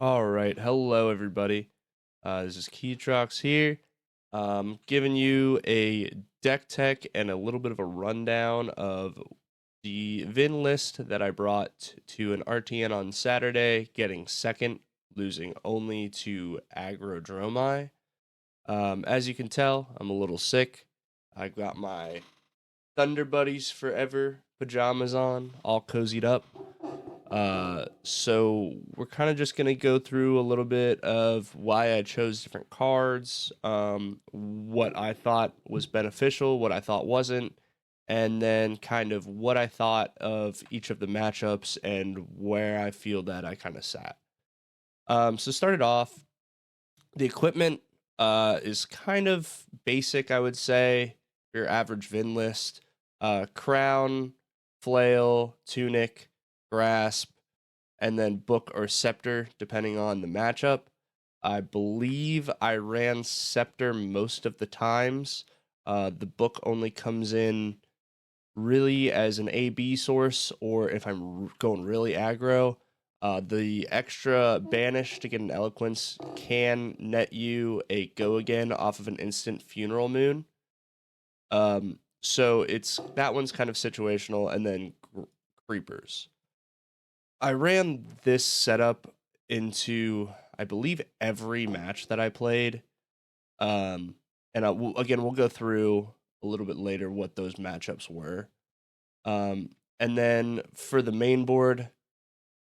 All right, hello everybody. This is Keytrox here, giving you a deck tech and a little bit of a rundown of the Vin list that I brought to an RTN on Saturday, getting second, losing only to aggro Dromai. As you can tell, I'm a little sick. I got my Thunder Buddies Forever pajamas on, all cozied up. So we're kind of just gonna go through a little bit of why I chose different cards, what I thought was beneficial, what I thought wasn't, and then kind of what I thought of each of the matchups and where I feel that I kind of sat. So started off, the equipment is kind of basic, I would say. Your average Vin list: crown, flail, tunic, grasp, and then book or scepter, depending on the matchup. I believe I ran scepter most of the times. The book only comes in really as an AB source, or if I'm going really aggro. The extra banish to get an eloquence can net you a go again off of an instant funeral moon. So it's that one's kind of situational, and then creepers. I ran this setup into, I believe, every match that I played. And again, we'll go through a little bit later what those matchups were. And then for the main board,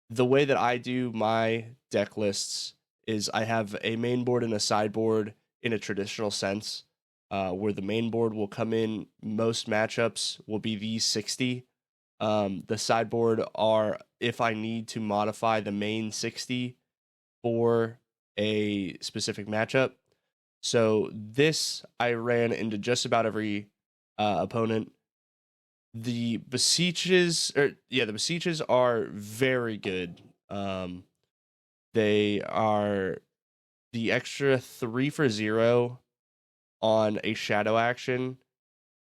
the way that I do my deck lists is I have a main board and a sideboard in a traditional sense, where the main board will come in most matchups will be these 60. The sideboard are if I need to modify the main 60 for a specific matchup. So this I ran into just about every opponent. The Beseeches are very good. They are the extra 3 for 0 on a shadow action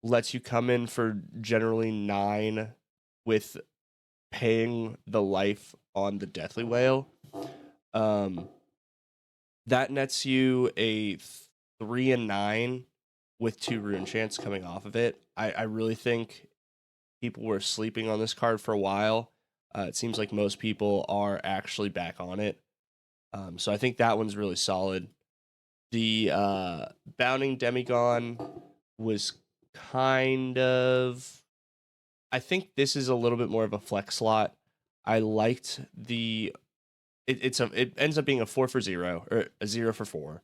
lets you come in for generally 9 with paying the life on the Deathly Whale. That nets you a 3 and 9 with 2 rune chants coming off of it. I really think people were sleeping on this card for a while. It seems like most people are actually back on it. So I think that one's really solid. The Bounding Demigod was kind of... I think this is a little bit more of a flex slot. I liked the... It ends up being a 4 for 0, or a 0 for 4,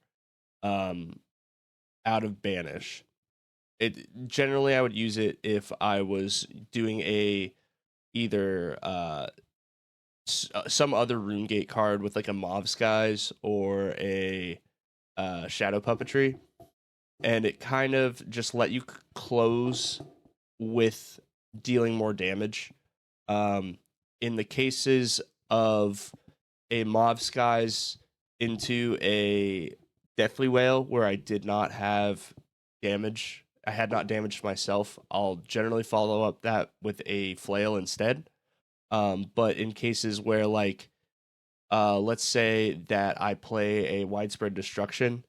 out of Banish. Generally, I would use it if I was doing either some other RuneGate card with like a Mauve Skies or a Shadow Puppetry, and it kind of just let you close with dealing more damage. In the cases of a Mauve Skies into a Deathly Whale where I did not have damage, I had not damaged myself, I'll generally follow up that with a flail instead. But in cases where, like, let's say that I play a Widespread Destruction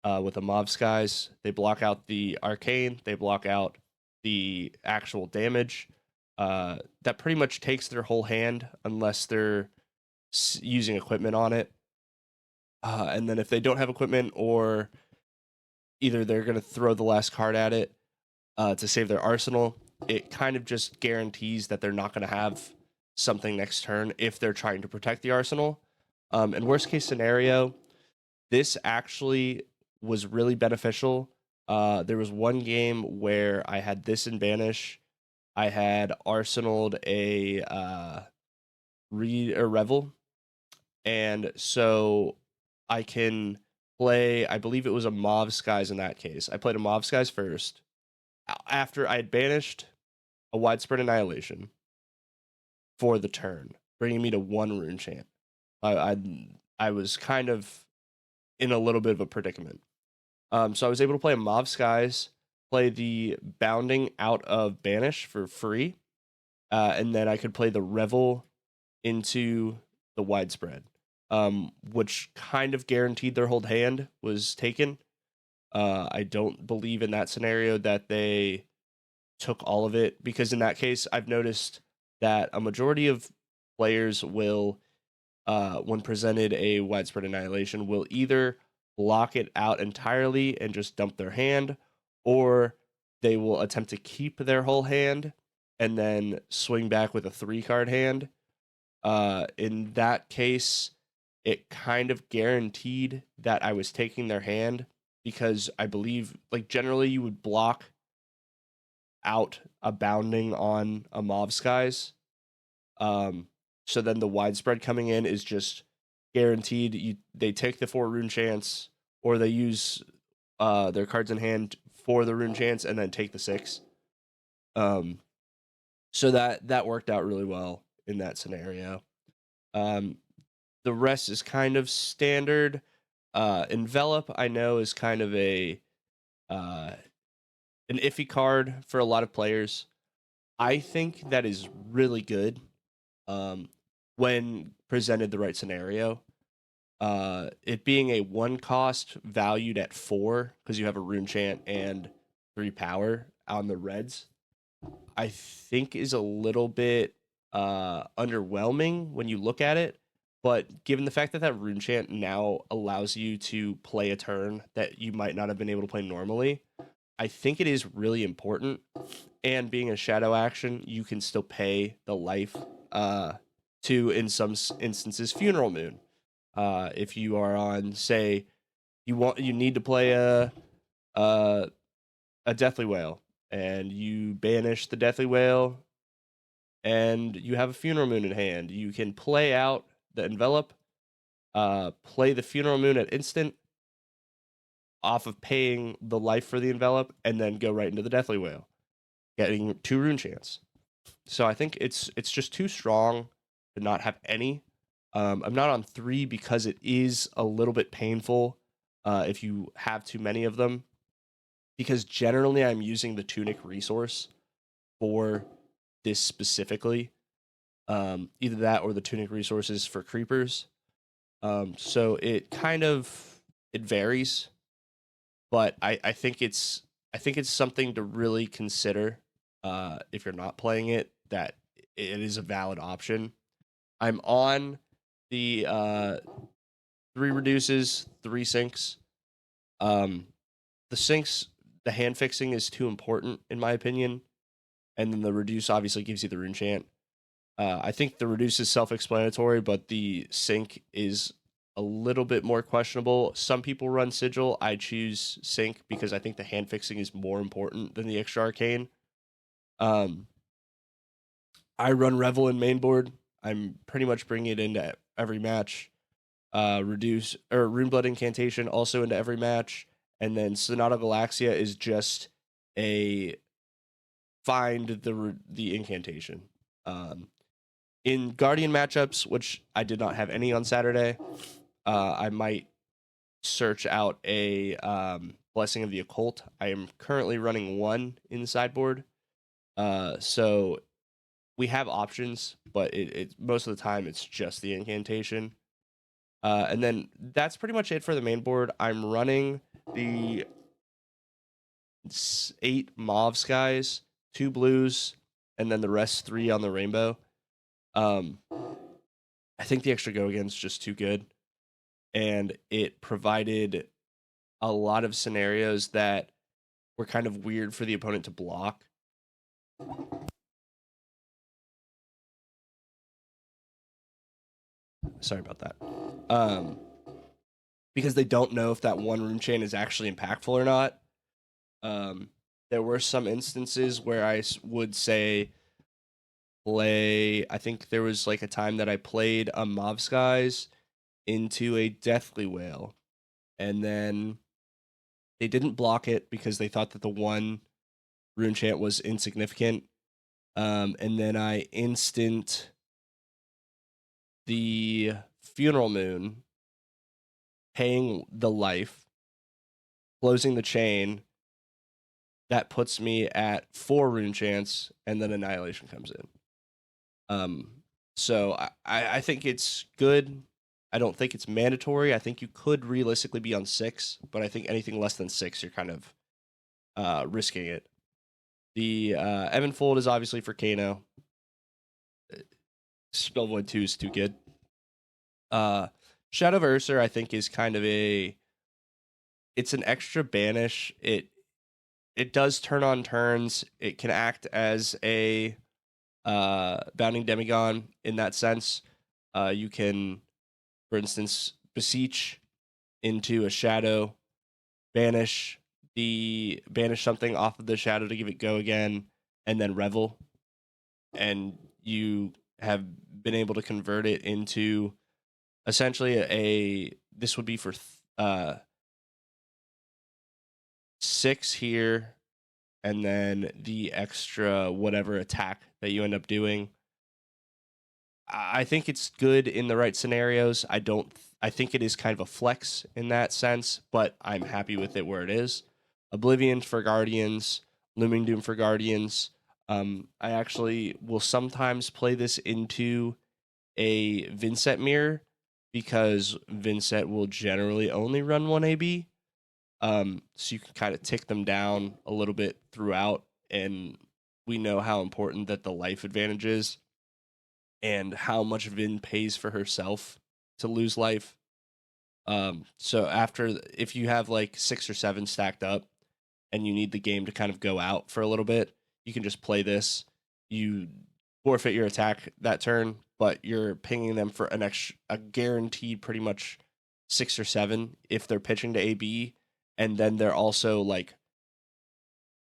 with a Mauve Skies, they block out the Arcane, they block out the actual damage. That pretty much takes their whole hand unless they're using equipment on it. And then if they don't have equipment, or either they're going to throw the last card at it to save their arsenal, it kind of just guarantees that they're not going to have something next turn if they're trying to protect the arsenal. In worst case scenario, this actually was really beneficial. There was one game where I had this in Banish. I had arsenaled a Revel, and so I can play, I believe it was a Mauve Skies in that case. I played a Mauve Skies first. After I had banished a Widespread Annihilation for the turn, bringing me to 1 rune chant. I was kind of in a little bit of a predicament. So I was able to play a Mauve Skies, play the Bounding out of Banish for free, and then I could play the Revel into the Widespread. which kind of guaranteed their whole hand was taken. I don't believe in that scenario that they took all of it, because in that case, I've noticed that a majority of players will, when presented a widespread annihilation, will either block it out entirely and just dump their hand, or they will attempt to keep their whole hand and then swing back with a 3-card hand. In that case, it kind of guaranteed that I was taking their hand, because I believe, like, generally you would block out a bounding on a Mauve Skies. So then the widespread coming in is just guaranteed. They take the 4 rune chance, or they use their cards in hand for the rune chance and then take the 6. So that worked out really well in that scenario. The rest is kind of standard. Envelop, I know, is kind of an iffy card for a lot of players. I think that is really good when presented the right scenario. It being a 1 cost valued at 4, because you have a rune chant and 3 power on the reds, I think is a little bit underwhelming when you look at it. But given the fact that that rune chant now allows you to play a turn that you might not have been able to play normally, I think it is really important. And being a shadow action, you can still pay the life to, in some instances, Funeral Moon. If you are on, say, you need to play a Deathly Wail, and you banish the Deathly Wail, and you have a Funeral Moon in hand, you can play out the Envelop, play the Funeral Moon at instant, off of paying the life for the Envelop, and then go right into the Deathly Wail, getting 2 rune chance. So I think it's just too strong to not have any. I'm not on 3 because it is a little bit painful if you have too many of them, because generally I'm using the Tunic resource for this specifically. Either that or the Tunic resources for creepers. So it varies, but I think it's something to really consider if you're not playing it, that it is a valid option. I'm on the 3 reduces, 3 sinks. The sinks, the hand fixing is too important in my opinion, and then the reduce obviously gives you the rune chant. I think the reduce is self-explanatory, but the sync is a little bit more questionable. Some people run sigil. I choose sync because I think the hand fixing is more important than the extra arcane. I run Revel in main board. I'm pretty much bringing it into every match. Reduce or Runeblood Incantation also into every match, and then Sonata Galaxia is just a find the incantation. In Guardian matchups, which I did not have any on Saturday, I might search out a Blessing of the Occult. I am currently running 1 in the sideboard, so we have options, but it most of the time it's just the incantation. And then that's pretty much it for the main board. I'm running the 8 Mauve Skies, 2 blues, and then the rest 3 on the rainbow. I think the extra go again's just too good, and it provided a lot of scenarios that were kind of weird for the opponent to block. Sorry about that. Because they don't know if that 1 rune chain is actually impactful or not. There were some instances where I would say I think there was like a time that I played a Mauve Skies into a Deathly Wail, and then they didn't block it because they thought that the 1 rune chant was insignificant. And then I instant the Funeral Moon, paying the life, closing the chain. That puts me at 4 rune chance, and then Annihilation comes in. So I think it's good. I don't think it's mandatory. I think you could realistically be on 6, but I think anything less than 6, you're kind of risking it. The Evan Fold is obviously for Kano. Spell Void 2 is too good. Shadow of Ursa, I think, is kind of it's an extra banish. It does turn on turns. It can act as a bounding demigon in that sense. You can, for instance, beseech into a shadow, banish something off of the shadow to give it go again, and then revel, and you have been able to convert it into essentially this would be for 6 here, and then the extra whatever attack that you end up doing. I think it's good in the right scenarios. I think it is kind of a flex in that sense, but I'm happy with it where it is. Oblivion for Guardians, Looming Doom for Guardians. I actually will sometimes play this into a Vynnset mirror because Vynnset will generally only run 1 AB. So you can kind of tick them down a little bit throughout, and we know how important that the life advantage is and how much Vin pays for herself to lose life. So if you have like 6 or 7 stacked up and you need the game to kind of go out for a little bit, you can just play this. You forfeit your attack that turn, but you're pinging them for a guaranteed pretty much 6 or 7 if they're pitching to AB, and then they're also like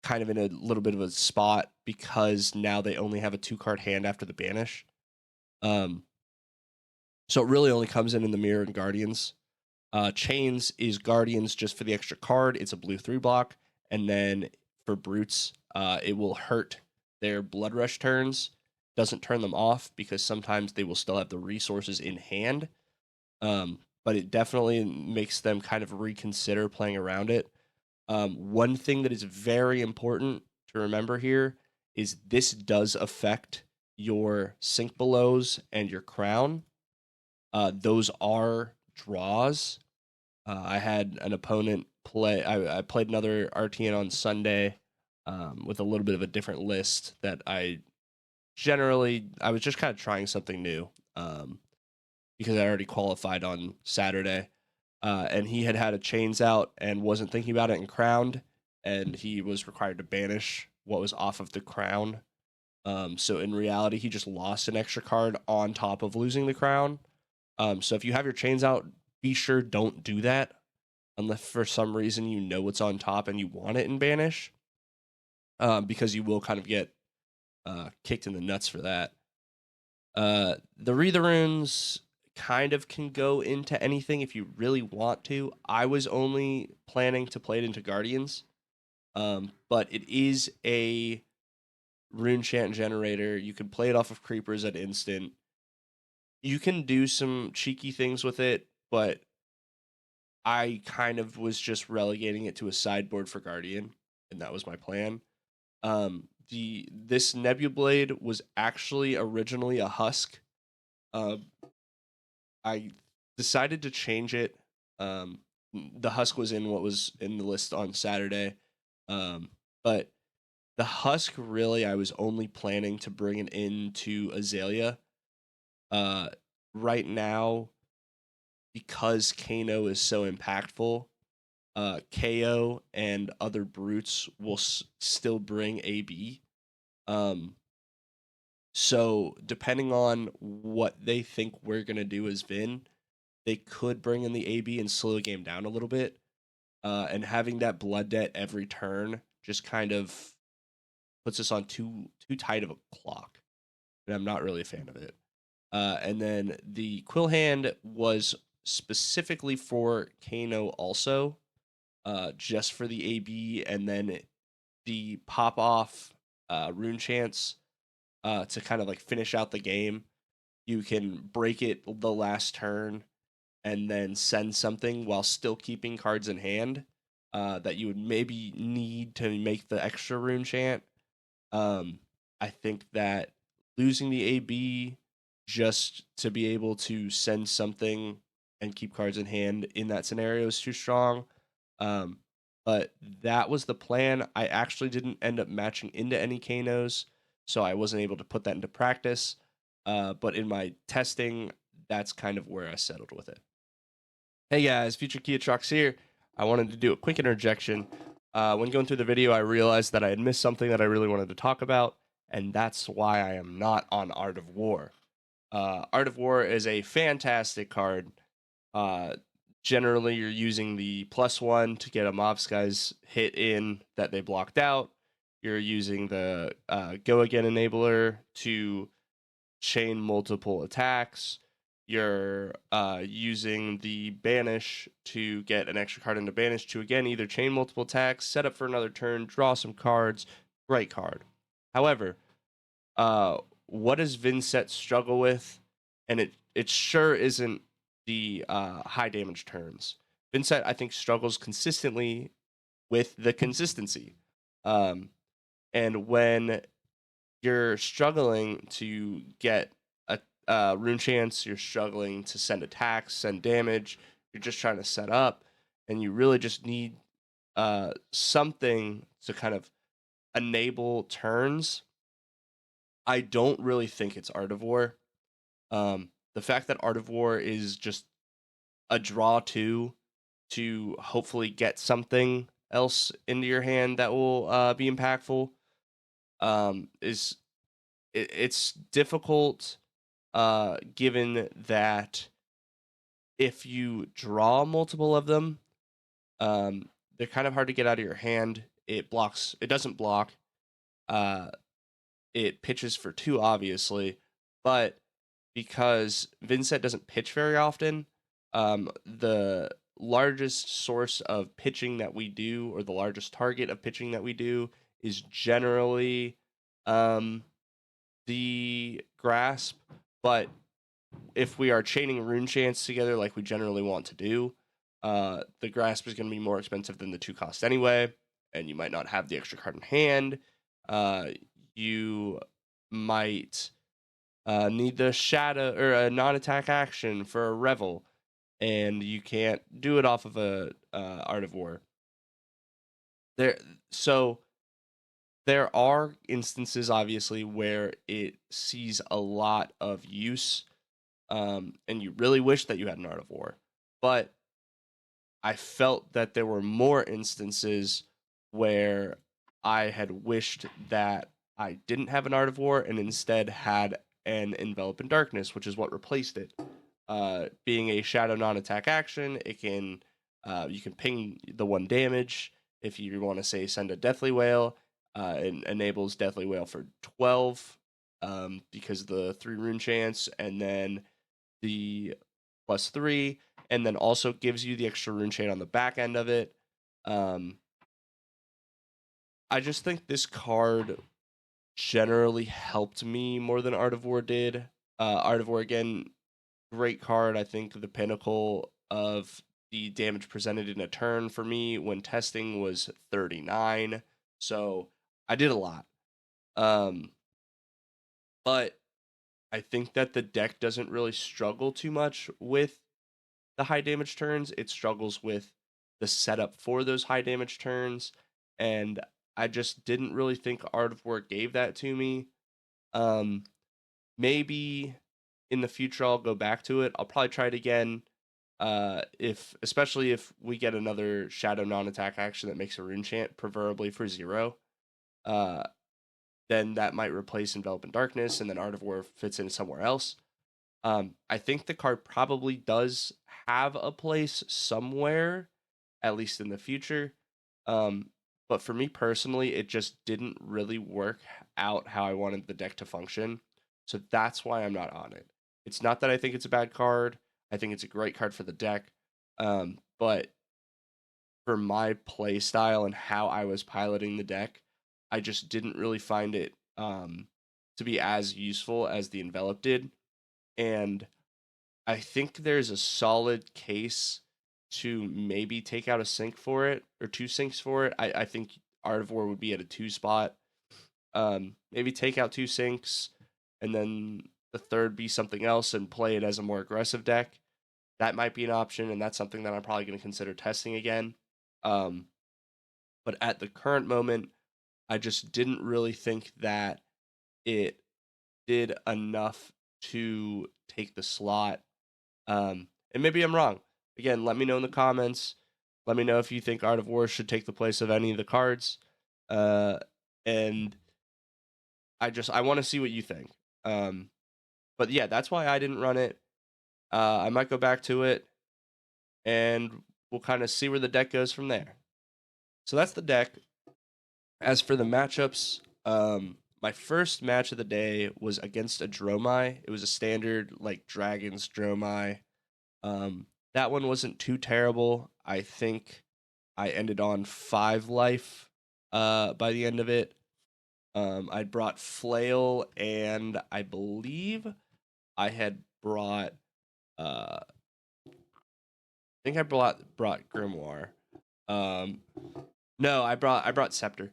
kind of in a little bit of a spot because now they only have a 2-card hand after the banish. So it really only comes in the mirror and Guardians. Chains is Guardians just for the extra card. It's a blue 3 block, and then for brutes, it will hurt their Blood Rush turns. Doesn't turn them off because sometimes they will still have the resources in hand. But it definitely makes them kind of reconsider playing around it. One thing that is very important to remember here is this does affect your Sink Belows and your Crown. Those are draws. I had an opponent play. I played another RTN on Sunday with a little bit of a different list that I was just kind of trying something new because I already qualified on Saturday. And he had a chains out and wasn't thinking about it and crowned, and he was required to banish what was off of the crown. So in reality, he just lost an extra card on top of losing the crown. So if you have your chains out, be sure don't do that unless for some reason you know what's on top and you want it in banish, because you will kind of get kicked in the nuts for that. The Reader Runes kind of can go into anything if you really want to. I was only planning to play it into Guardians, but it is a rune chant generator. You can play it off of creepers at instant. You can do some cheeky things with it, but I kind of was just relegating it to a sideboard for Guardian, and that was my plan. This Nebublade was actually originally a husk. I decided to change it. The husk was in what was in the list on Saturday, but the husk really I was only planning to bring it into Azalea. Right now, because Kano is so impactful, KO and other brutes will still bring AB. So depending on what they think we're gonna do as Vin, they could bring in the AB and slow the game down a little bit. And having that blood debt every turn just kind of puts us on too tight of a clock, and I'm not really a fan of it. And then the Quill Hand was specifically for Kano also, just for the AB, and then the pop off rune chance to kind of like finish out the game. You can break it the last turn and then send something while still keeping cards in hand that you would maybe need to make the extra rune chant. I think that losing the AB just to be able to send something and keep cards in hand in that scenario is too strong. Um, but that was the plan. I actually didn't end up matching into any Kanos, so I wasn't able to put that into practice. But in my testing, that's kind of where I settled with it. Hey guys, Future Kia Trucks here. I wanted to do a quick interjection. When going through the video, I realized that I had missed something that I really wanted to talk about, and that's why I am not on Art of War. Art of War is a fantastic card. Generally, you're using the +1 to get a mobs guy's hit in that they blocked out. You're using the Go Again enabler to chain multiple attacks. You're using the Banish to get an extra card into Banish to, again, either chain multiple attacks, set up for another turn, draw some cards. Great card. However, what does Vynnset struggle with? And it sure isn't the high damage turns. Vynnset, I think, struggles consistently with the consistency. And when you're struggling to get a rune chance, you're struggling to send attacks, send damage, you're just trying to set up, and you really just need something to kind of enable turns. I don't really think it's Art of War. The fact that Art of War is just a draw to hopefully get something else into your hand that will be impactful it's difficult given that if you draw multiple of them, they're kind of hard to get out of your hand. It doesn't block. It pitches for 2, obviously, but because Vynnset doesn't pitch very often, the largest source of pitching that we do, or the largest target of pitching that we do, is generally the Grasp. But if we are chaining Rune Chance together like we generally want to do, the Grasp is going to be more expensive than the 2 cost anyway, and you might not have the extra card in hand. You might need the Shadow or a non-attack action for a Revel, and you can't do it off of a Art of War. So there are instances, obviously, where it sees a lot of use, and you really wish that you had an Art of War. But I felt that there were more instances where I had wished that I didn't have an Art of War and instead had an Envelop in Darkness, which is what replaced it. Being a shadow non-attack action, it can you can ping the 1 damage. If you want to say send a Deathly Wail, it enables Deathly Wail for 12 because of the 3 rune chance, and then the +3, and then also gives you the extra rune chain on the back end of it. I just think this card generally helped me more than Art of War did. Art of War, again, great card. I think the pinnacle of the damage presented in a turn for me when testing was 39. So I did a lot. But I think that the deck doesn't really struggle too much with the high damage turns. It struggles with the setup for those high damage turns, and I just didn't really think Art of War gave that to me. Maybe in the future I'll go back to it. I'll probably try it again. Especially if we get another shadow non-attack action that makes a rune chant, preferably for 0. Then that might replace Envelop in Darkness, and then Art of War fits in somewhere else. I think the card probably does have a place somewhere, at least in the future. But for me personally, it just didn't really work out how I wanted the deck to function. So that's why I'm not on it. It's not that I think it's a bad card. I think it's a great card for the deck. But for my play style and how I was piloting the deck, I just didn't really find it to be as useful as the Envelop did. And I think there's a solid case to maybe take out a sync for it, or 2 syncs for it. I think Art of War would be at a 2 spot. Maybe take out 2 syncs, and then the third be something else and play it as a more aggressive deck. that might be an option, and that's something that I'm probably going to consider testing again. Um, but at the current moment, I just didn't really think that it did enough to take the slot. And maybe I'm wrong. Again, let me know in the comments. Let me know if you think Art of War should take the place of any of the cards. And I want to see what you think. But yeah, that's why I didn't run it. I might go back to it, and we'll kind of see where the deck goes from there. So that's the deck. As for the matchups, my first match of the day was against a Dromai. It was a standard like Dragons Dromai. That one wasn't too terrible. I think I ended on 5 life by the end of it. I brought Flail, and I believe I had brought I think I brought Grimoire. No, I brought Scepter.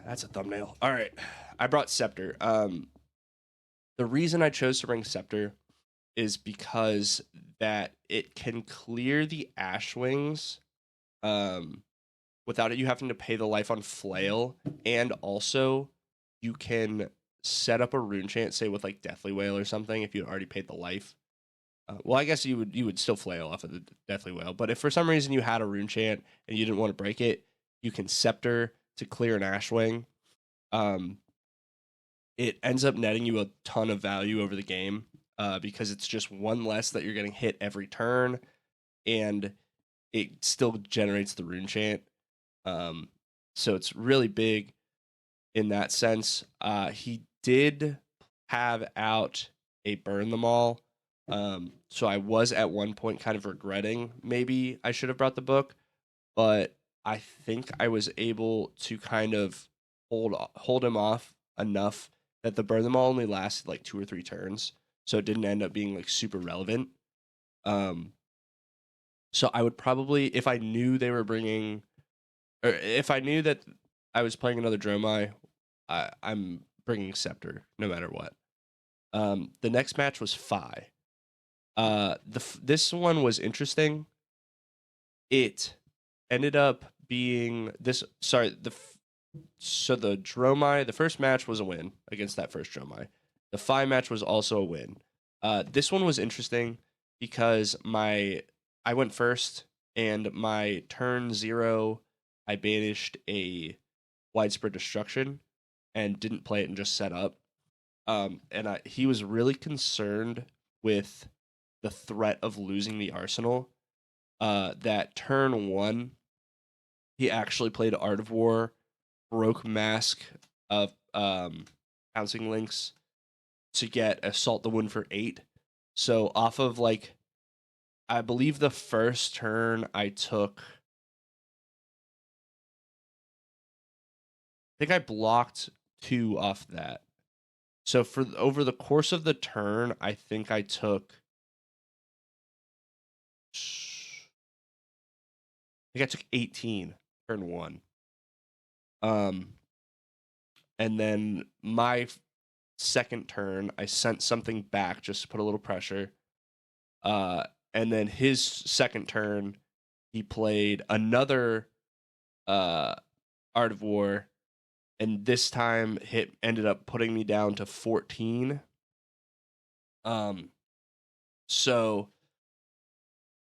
That's a thumbnail. All right, I brought Scepter. The reason I chose to bring Scepter is because that it can clear the Ashwings without you having to pay the life on Flail, and also you can set up a rune chant, say with like Deathly Wail or something, if you already paid the life. Well, I guess you would still Flail off of the Deathly Wail, but if for some reason you had a rune chant and you didn't want to break it, you can Scepter to clear an Ashwing. It ends up netting you a ton of value over the game because it's just one less that you're getting hit every turn, and it still generates the rune chant. So it's really big in that sense. He did have out a burn them all. So I was at one point kind of regretting maybe I should have brought the book, but I think I was able to kind of hold him off enough that the burn them all only lasted like 2 or 3 turns, so it didn't end up being like super relevant. So I would probably, if I knew they were bringing, or if I knew that I was playing another Dromai, I'm bringing Scepter no matter what. The next match was Phi. This one was interesting. It ended up being this. Sorry, so the Dromai, the first match was a win against that first Dromai. The Phi match was also a win. This one was interesting because I went first, and my turn 0, I banished a Widespread Destruction and didn't play it and just set up. And he was really concerned with the threat of losing the arsenal. That turn 1, he actually played Art of War, broke Mask of Pouncing Links to get Assault the Wound for 8. So off of like, I believe the first turn I took, I think I blocked 2 off that. So for over the course of the turn, I think I took, I think I took 18 turn 1. And then my second turn, I sent something back just to put a little pressure. And then his second turn, he played another Art of War, and this time ended up putting me down to 14. So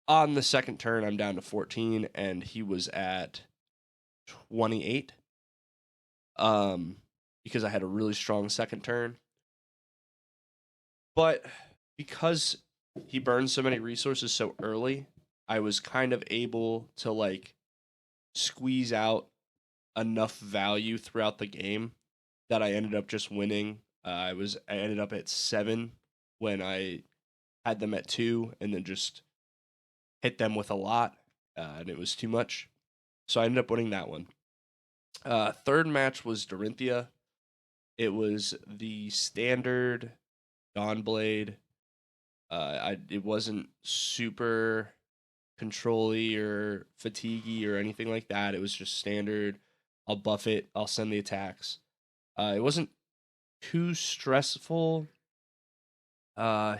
on the second turn, I'm down to 14, and he was at 28. Because I had a really strong second turn. But because he burned so many resources so early, I was kind of able to like squeeze out enough value throughout the game that I ended up just winning. I ended up at 7 when I had them at 2, and then just hit them with a lot, and it was too much. So I ended up winning that one. Third match was Dorinthia. It was the standard Dawnblade. It wasn't super control-y or fatigue-y or anything like that. It was just standard. I'll buff it. I'll send the attacks. It wasn't too stressful.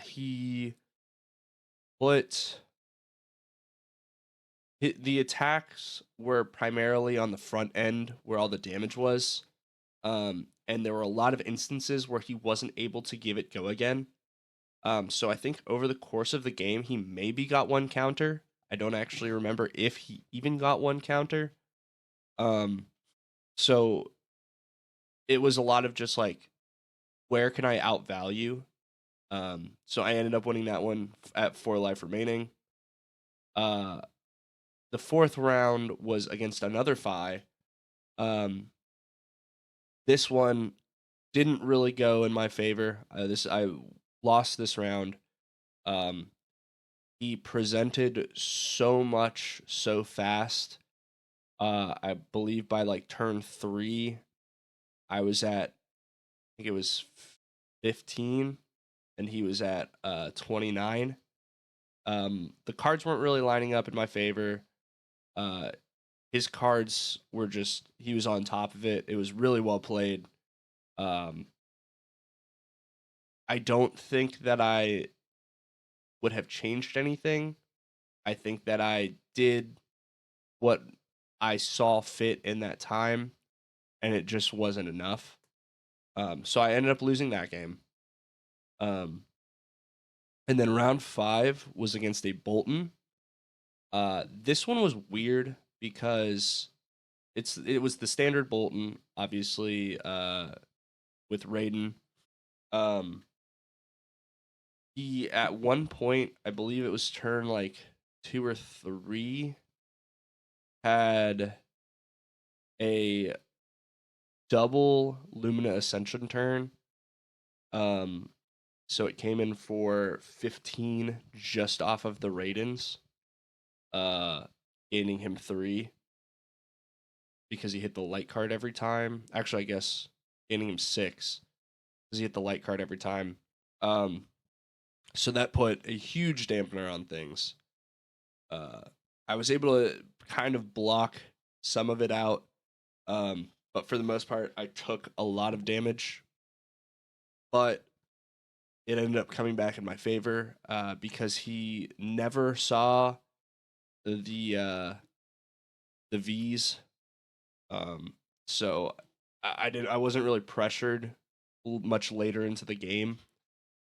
He put the attacks were primarily on the front end where all the damage was. And there were a lot of instances where he wasn't able to give it go again. So I think over the course of the game, he maybe got one counter. I don't actually remember if he even got one counter. Um, so it was a lot of just like, where can I outvalue? So I ended up winning that one at 4 life remaining. Uh, the fourth round was against another Fi. Um, this one didn't really go in my favor. I lost this round. Um, he presented so much so fast. I believe by like turn 3, I was at, I think it was 15, and he was at 29. The cards weren't really lining up in my favor. Uh, his cards were just, he was on top of it. It was really well played. Um, I don't think that I would have changed anything. I think that I did what I saw fit in that time, and it just wasn't enough. So I ended up losing that game. And then round 5 was against a Boltyn. This one was weird because it was the standard Boltyn, obviously, with Raiden. Um, he at one point, I believe it was turn like 2 or 3, had a double Lumina Ascension turn. So it came in for 15 just off of the Raidens, gaining him 3 because he hit the light card every time. Actually, I guess gaining him 6 because he hit the light card every time. So that put a huge dampener on things. I was able to kind of block some of it out, but for the most part, I took a lot of damage. But it ended up coming back in my favor because he never saw the V's. So I wasn't really pressured much later into the game.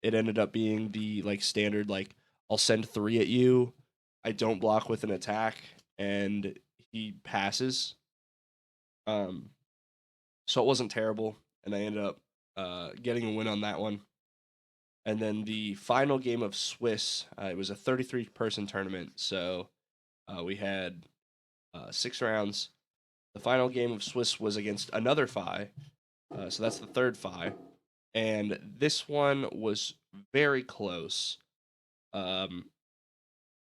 It ended up being the like standard, like, I'll send 3 at you, I don't block with an attack, and he passes. So it wasn't terrible, and I ended up getting a win on that one. And then the final game of Swiss, it was a 33-person tournament, so we had 6 rounds. The final game of Swiss was against another Fi, so that's the third Fi, and this one was very close. Um,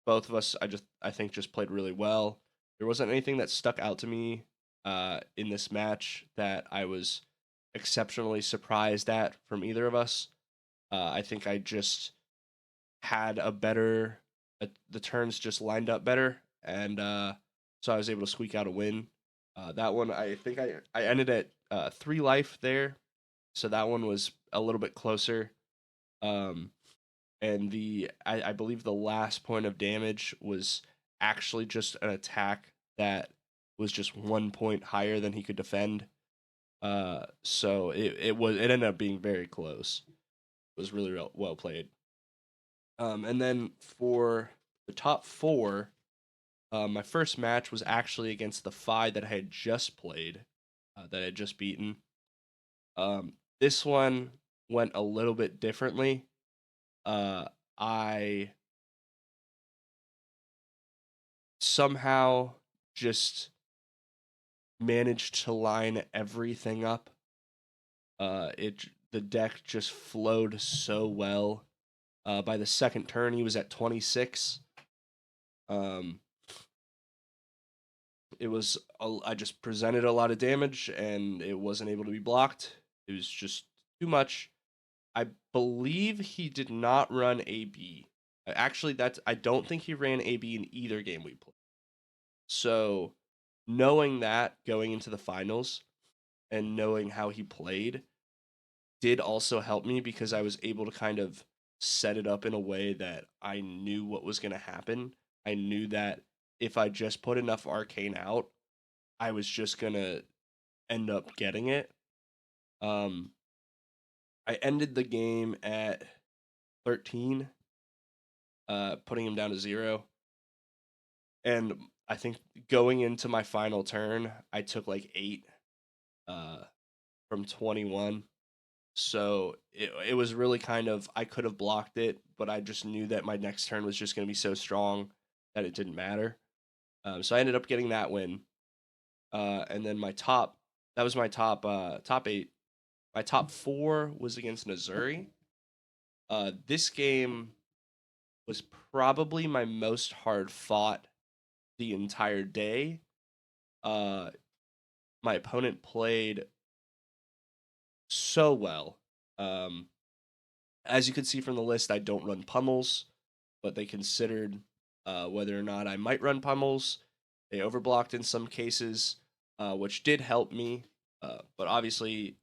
Both of us, I think, just played really well. There wasn't anything that stuck out to me in this match that I was exceptionally surprised at from either of us. I think I just had a better, the turns just lined up better, and so I was able to squeak out a win. That one, I think I ended at 3 life there, so that one was a little bit closer. Um, and I believe the last point of damage was actually just an attack that was just 1 point higher than he could defend. So it ended up being very close. It was really well played. And then for the top 4, my first match was actually against the Fi that I had just played, that I had just beaten. This one went a little bit differently. I somehow just managed to line everything up. The deck just flowed so well. By the second turn, he was at 26. It was I just presented a lot of damage, and it wasn't able to be blocked. It was just too much. I believe he did not run AB. Actually, I don't think he ran AB in either game we played. So, knowing that going into the finals and knowing how he played did also help me because I was able to kind of set it up in a way that I knew what was going to happen. I knew that if I just put enough arcane out, I was just going to end up getting it. I ended the game at 13, putting him down to 0. And I think going into my final turn, I took like 8 from 21. So it was really kind of, I could have blocked it, but I just knew that my next turn was just going to be so strong that it didn't matter. So I ended up getting that win. And then that was my top 8. My top 4 was against Uzuri. This game was probably my most hard fought the entire day. My opponent played so well. As you can see from the list, I don't run pummels, but they considered whether or not I might run pummels. They overblocked in some cases, which did help me. But obviously,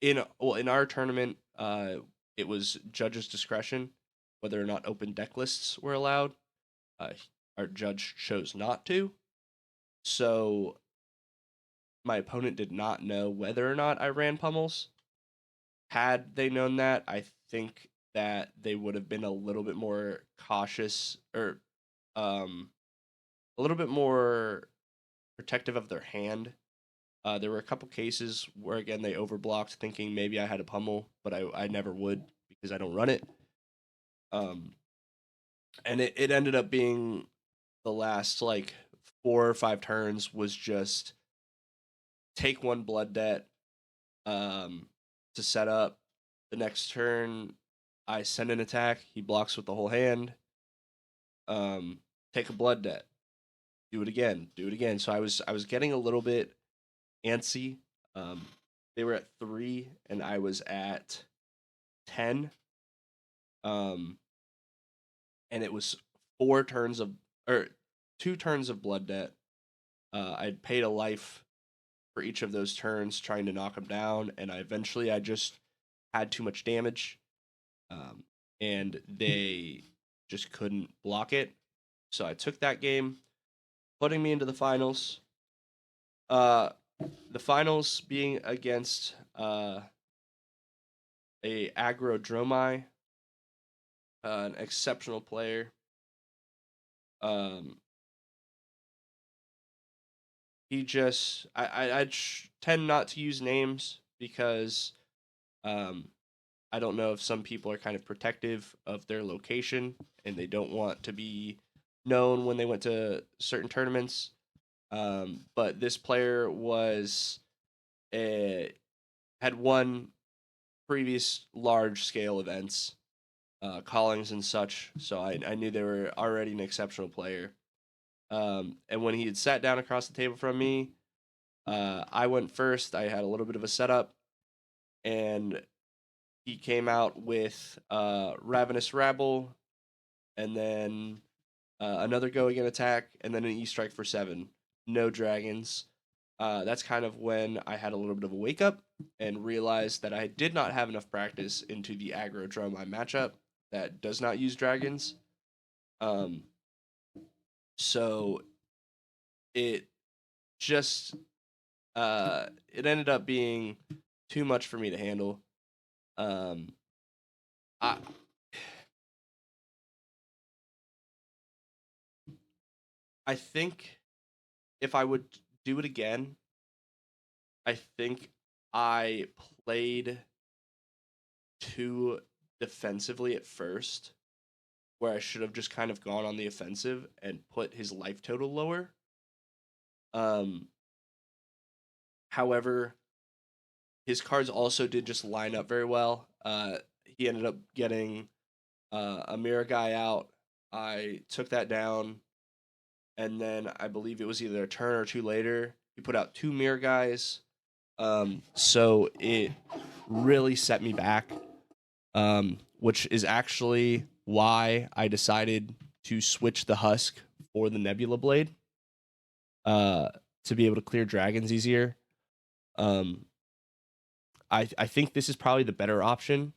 in our tournament, it was judge's discretion whether or not open deck lists were allowed. Our judge chose not to. So my opponent did not know whether or not I ran pummels. Had they known that, I think that they would have been a little bit more cautious, or a little bit more protective of their hand. There were a couple cases where, again, they overblocked thinking maybe I had a pummel, but I never would because I don't run it. And it ended up being the last, like, 4 or 5 turns was just take 1 blood debt to set up. The next turn, I send an attack. He blocks with the whole hand. Take a blood debt. Do it again. So I was getting a little bit antsy. They were at 3 and I was at 10. And it was 2 turns of blood debt. I'd paid a life for each of those turns trying to knock him down, and I just had too much damage. And they just couldn't block it. So I took that game, putting me into the finals. The finals being against a aggro Dromai, an exceptional player. He just I tend not to use names because I don't know if some people are kind of protective of their location and they don't want to be known when they went to certain tournaments. But this player had won previous large scale events, callings and such. So I knew they were already an exceptional player. And when he had sat down across the table from me, I went first. I had a little bit of a setup, and he came out with Ravenous Rabble, and then another Go Again attack, and then an E-Strike for 7. No dragons. That's kind of when I had a little bit of a wake up and realized that I did not have enough practice into the aggro Dromai matchup that does not use dragons. So it just it ended up being too much for me to handle. I think if I would do it again, I think I played too defensively at first, where I should have just kind of gone on the offensive and put his life total lower. However, his cards also did just line up very well. He ended up getting a mirror guy out. I took that down, and then I believe it was either a turn or 2 later, he put out 2 mirror guys. So it really set me back, which is actually why I decided to switch the Husk for the Nebula Blade, to be able to clear dragons easier. I think this is probably the better option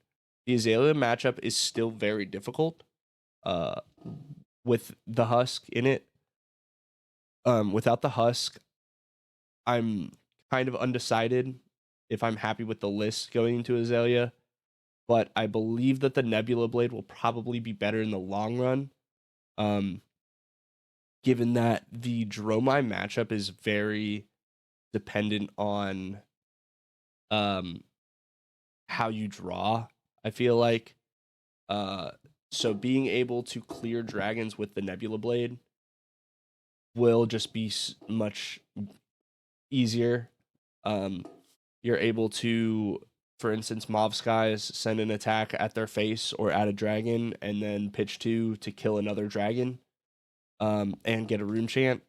the Azalea matchup is still very difficult with the Husk in it. Without the Husk, I'm kind of undecided if I'm happy with the list going into Azalea, but I believe that the Nebula Blade will probably be better in the long run, given that the Dromai matchup is very dependent on how you draw, I feel like. So being able to clear dragons with the Nebula Blade will just be much easier. You're able to, for instance, Mob Skies send an attack at their face or at a dragon, and then pitch 2 to kill another dragon, and get a rune chant.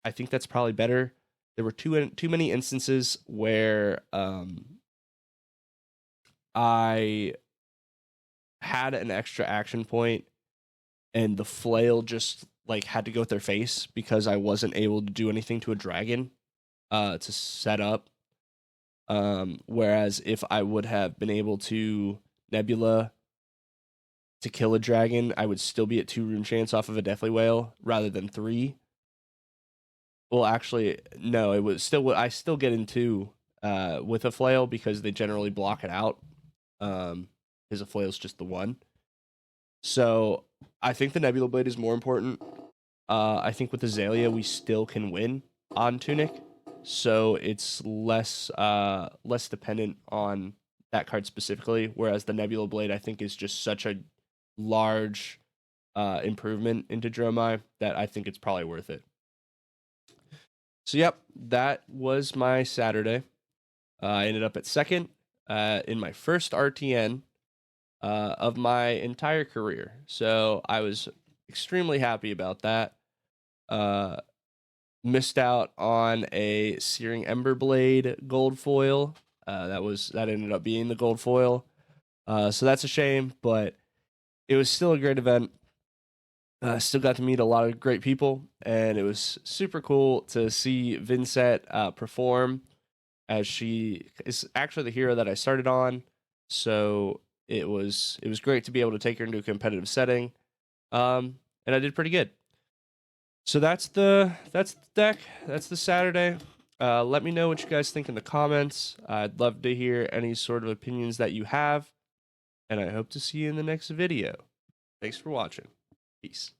I think that's probably better. There were too many instances where I had an extra action point and the flail just like had to go with their face because I wasn't able to do anything to a dragon to set up. Whereas if I would have been able to Nebula to kill a dragon, I would still be at 2 rune chance off of a Deathly Whale rather than 3. Well, actually, no, it was still, I still get in 2 with a flail because they generally block it out. Because a flail's just the 1. So I think the Nebula Blade is more important. I think with Azalea we still can win on Tunic, so it's less dependent on that card specifically. Whereas the Nebula Blade I think is just such a large improvement into Dromai that I think it's probably worth it. So yep, that was my Saturday. I ended up at second in my first RTN of my entire career. So I was extremely happy about that. Missed out on a Searing Ember Blade gold foil. That ended up being the gold foil. So that's a shame, but it was still a great event. Still got to meet a lot of great people, and it was super cool to see Vynnset perform, as she is actually the hero that I started on. So it was great to be able to take her into a competitive setting, and I did pretty good. So that's the deck. That's the Saturday. Let me know what you guys think in the comments. I'd love to hear any sort of opinions that you have, and I hope to see you in the next video. Thanks for watching. Peace.